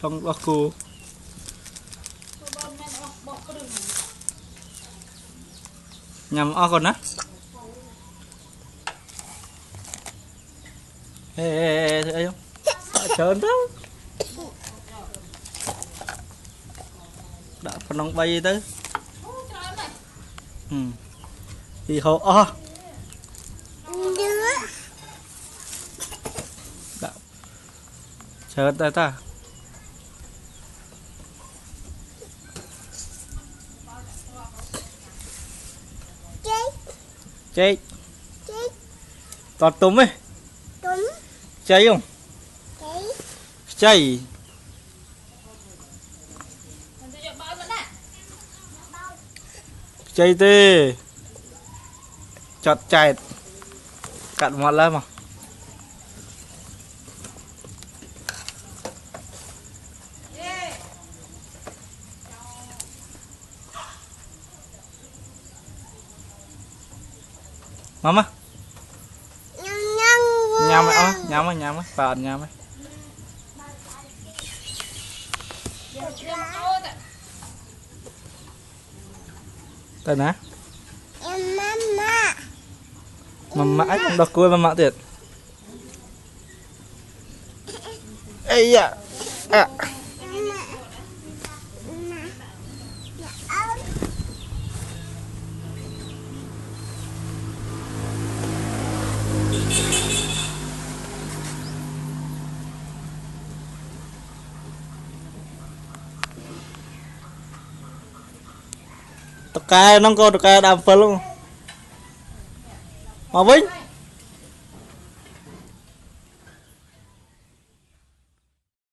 xong bác cô nhằm o còn á ê thấy không trơn đó đã phần nông bay tới thì hồ o trơn ta ta chết toàn túm ấy cháy không cháy cháy tê chọt chẹt cặn mặt lên mà mama nhắm ấy nhắm ấy vào nhắm ấy tên á mama ấy không đọc cuối mama tuyệt ây da à. Tờ ca nó có tờ ca đàm phơi luôn mà vinh